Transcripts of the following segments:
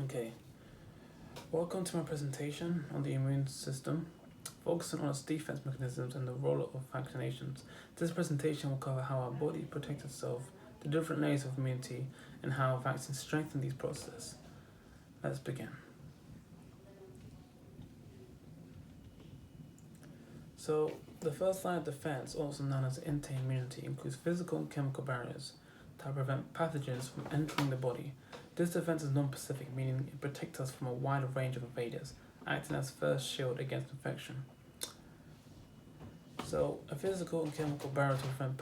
Okay, welcome to my presentation on the immune system, focusing on its defense mechanisms and the role of vaccinations. This presentation will cover how our body protects itself, the different layers of immunity, and how vaccines strengthen these processes. Let's begin. So, the first line of defense, also known as innate immunity, includes physical and chemical barriers that prevent pathogens from entering the body. This defense is non-specific, meaning it protects us from a wide range of invaders, acting as first shield against infection. So, a physical and chemical barrier to prevent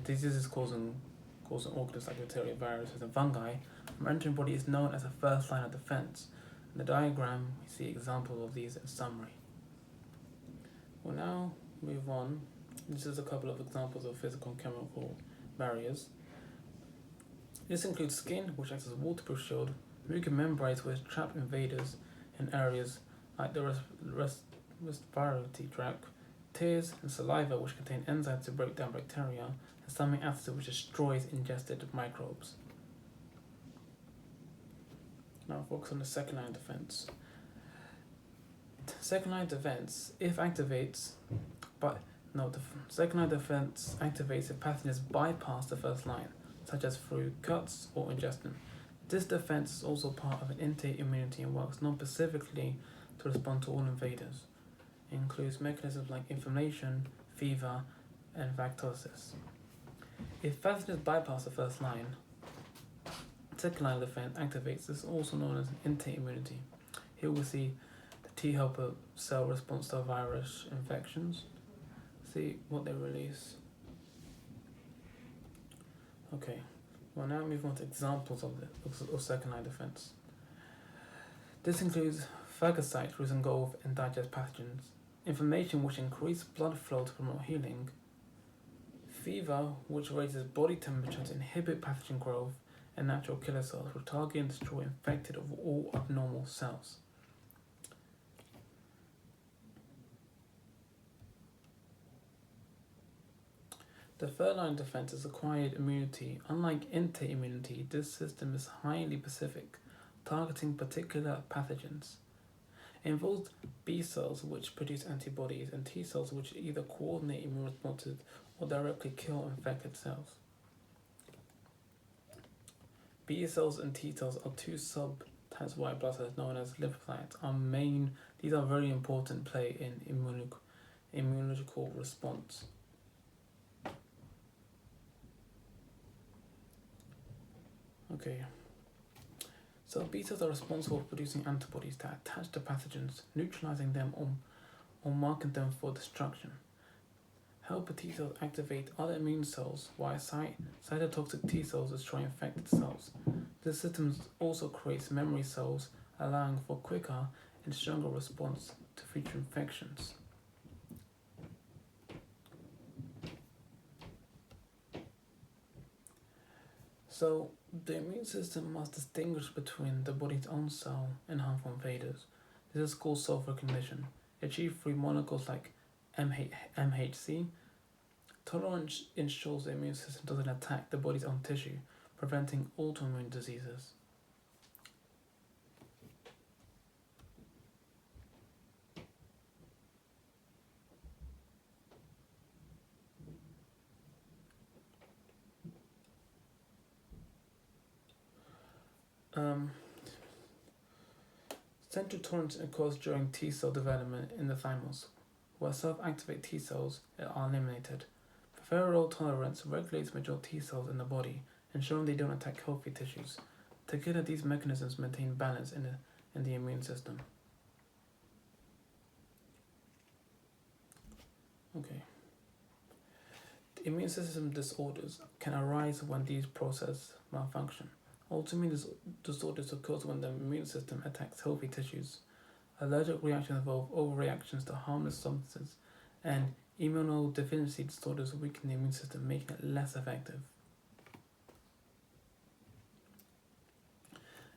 diseases causing organisms like bacteria, viruses, and fungi from entering the body is known as the first line of defense. In the diagram, we see examples of these in summary. We'll now move on. This is a couple of examples of physical and chemical barriers. This includes skin, which acts as a waterproof shield, mucous membranes, which trap invaders in areas like the respiratory tract, tears and saliva, which contain enzymes to break down bacteria, and stomach acid, which destroys ingested microbes. Now focus on the second line of defense. Second line of defense, the second line of defense activates if pathogens bypass the first line, such as through cuts or ingestion. This defense is also part of an innate immunity and works non-specifically to respond to all invaders. It includes mechanisms like inflammation, fever, and vectosis. If pathogens bypass the first line, second line of defense activates. This is also known as innate immunity. Here we see the T helper cell response to virus infections. See what they release. Okay, we'll now move on to examples of second line defense. This includes phagocytes, which engulf and digest pathogens, inflammation, which increases blood flow to promote healing, fever, which raises body temperature to inhibit pathogen growth, and natural killer cells, which target and destroy infected of all abnormal cells. The third line of defense is acquired immunity. Unlike innate immunity, this system is highly specific, targeting particular pathogens. It involves B cells, which produce antibodies, and T cells, which either coordinate immune responses or directly kill infected cells. B cells and T cells are two subtypes of white blood cells known as lymphocytes. These are very important play in immunological response. Okay, so B cells are responsible for producing antibodies that attach to pathogens, neutralizing them or marking them for destruction. Helper T cells activate other immune cells, while cytotoxic T cells destroy infected cells. This system also creates memory cells, allowing for quicker and stronger response to future infections. So, the immune system must distinguish between the body's own cell and harmful invaders. This is called self-recognition, achieved through molecules like MHC. Tolerance ensures the immune system doesn't attack the body's own tissue, preventing autoimmune diseases. Central tolerance occurs during T cell development in the thymus, where self-activate T cells are eliminated. Peripheral tolerance regulates mature T cells in the body, ensuring they don't attack healthy tissues. Together, these mechanisms maintain balance in the immune system. Okay. The immune system disorders can arise when these processes malfunction. Autoimmune disorders occur when the immune system attacks healthy tissues. Allergic reactions involve overreactions to harmless substances, and immunodeficiency disorders weaken the immune system, making it less effective.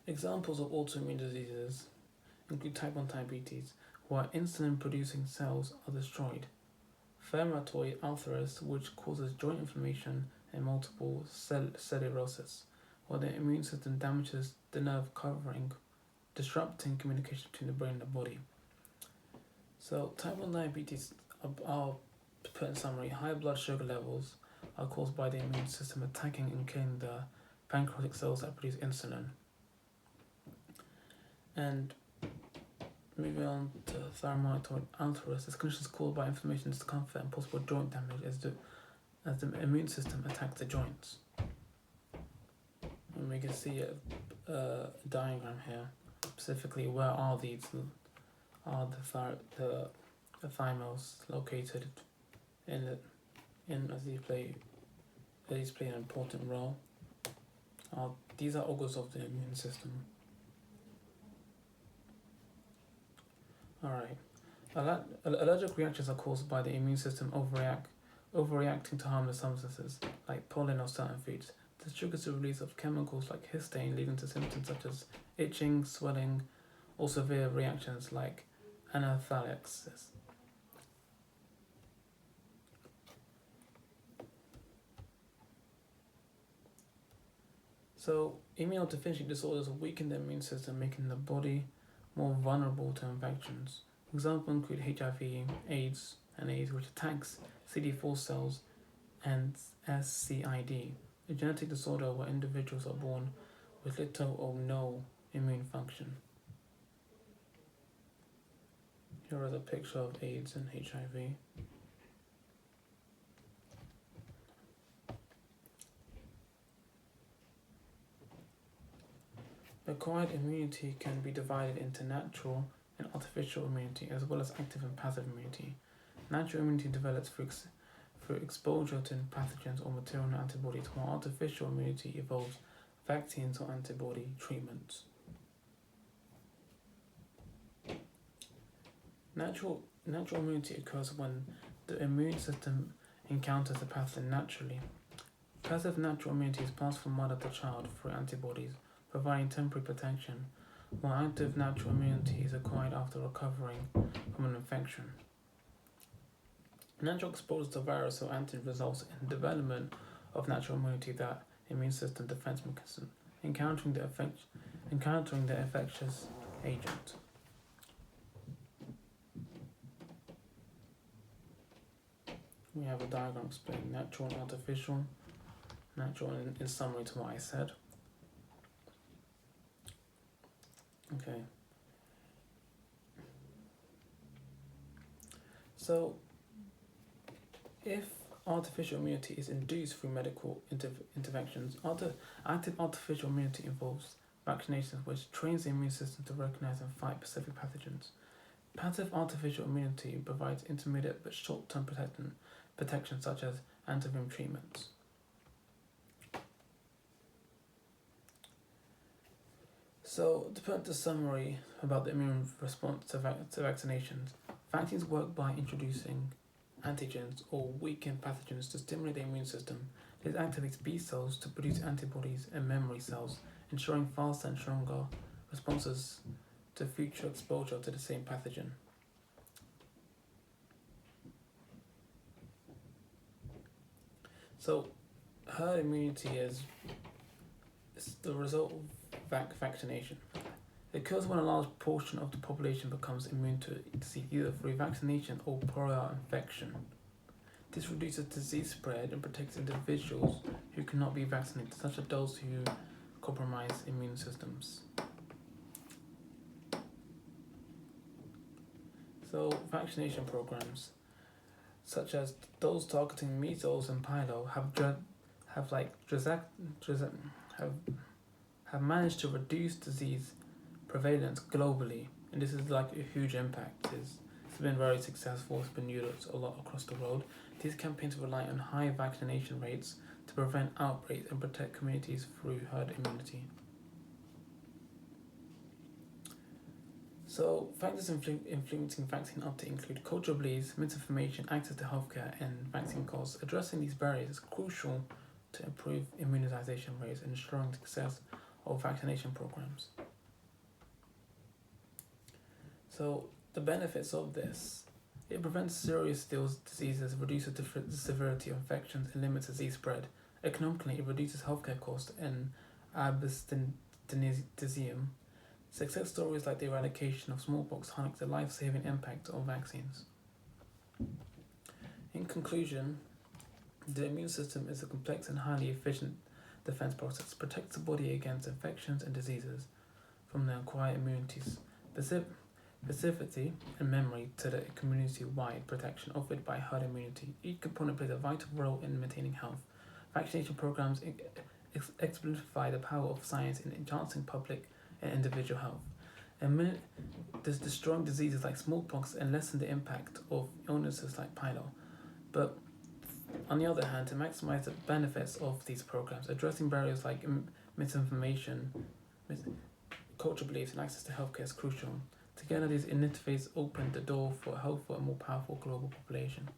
Examples of autoimmune diseases include type 1 diabetes, where insulin-producing cells are destroyed, rheumatoid arthritis, which causes joint inflammation and multiple sclerosis, while the immune system damages the nerve covering, disrupting communication between the brain and the body. So type 1 diabetes, I'll put in summary, high blood sugar levels are caused by the immune system attacking and killing the pancreatic cells that produce insulin. And moving on to thyroid arthritis, this condition is caused by inflammation, discomfort, and possible joint damage as the immune system attacks the joints. And we can see a diagram here, specifically where are the thymos located as these play an important role. These are organs of the immune system. Alright. Allergic reactions are caused by the immune system overreacting to harmless substances like pollen or certain foods. This triggers the release of chemicals like histone, leading to symptoms such as itching, swelling, or severe reactions like anaphylaxis. So, immunodeficiency disorders weaken the immune system, making the body more vulnerable to infections. Examples include HIV, AIDS, which attacks CD4 cells, and SCID, a genetic disorder where individuals are born with little or no immune function. Here is a picture of AIDS and HIV. Acquired immunity can be divided into natural and artificial immunity, as well as active and passive immunity. Natural immunity develops through exposure to pathogens or material antibodies, while artificial immunity evolves vaccines or antibody treatments. Natural immunity occurs when the immune system encounters the pathogen naturally. Passive natural immunity is passed from mother to child through antibodies, providing temporary protection, while active natural immunity is acquired after recovering from an infection. Natural exposure to virus or antigen results in development of natural immunity, that immune system defense mechanism, encountering the infectious agent. We have a diagram explaining natural and artificial. Natural in summary to what I said. Okay. So, if artificial immunity is induced through medical interventions, active artificial immunity involves vaccinations, which trains the immune system to recognize and fight specific pathogens. Passive artificial immunity provides intermediate but short-term protection such as antiviral treatments. So, to put the summary about the immune response to vaccinations, vaccines work by introducing antigens or weaken pathogens to stimulate the immune system. This activates B cells to produce antibodies and memory cells, ensuring faster and stronger responses to future exposure to the same pathogen. So, herd immunity is the result of vaccination. It occurs when a large portion of the population becomes immune to disease, either through vaccination or prior infection. This reduces disease spread and protects individuals who cannot be vaccinated, such as those who compromise immune systems. So, vaccination programs, such as those targeting measles and polio, have managed to reduce disease prevalence globally, and this is like a huge impact. It's been very successful. It's been used a lot across the world. These campaigns rely on high vaccination rates to prevent outbreaks and protect communities through herd immunity. So, factors influencing vaccine uptake include cultural beliefs, misinformation, access to healthcare, and vaccine costs. Addressing these barriers is crucial to improve immunization rates and ensuring success of vaccination programs. So, the benefits of this: it prevents serious diseases, reduces the severity of infections, and limits disease spread. Economically, it reduces healthcare costs and abstinentism. Success stories like the eradication of smallpox highlight the life-saving impact of vaccines. In conclusion, the immune system is a complex and highly efficient defense process. It protects the body against infections and diseases, from the acquired immunity's specificity and memory to the community-wide protection offered by herd immunity. Each component plays a vital role in maintaining health. Vaccination programs exemplify the power of science in enhancing public and individual health. And destroying diseases like smallpox and lessen the impact of illnesses like pylo. But on the other hand, to maximize the benefits of these programs, addressing barriers like misinformation, cultural beliefs, and access to healthcare is crucial. Together, these initiatives open the door for a healthier and more powerful global population.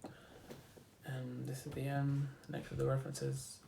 And this is the end. Next are the references.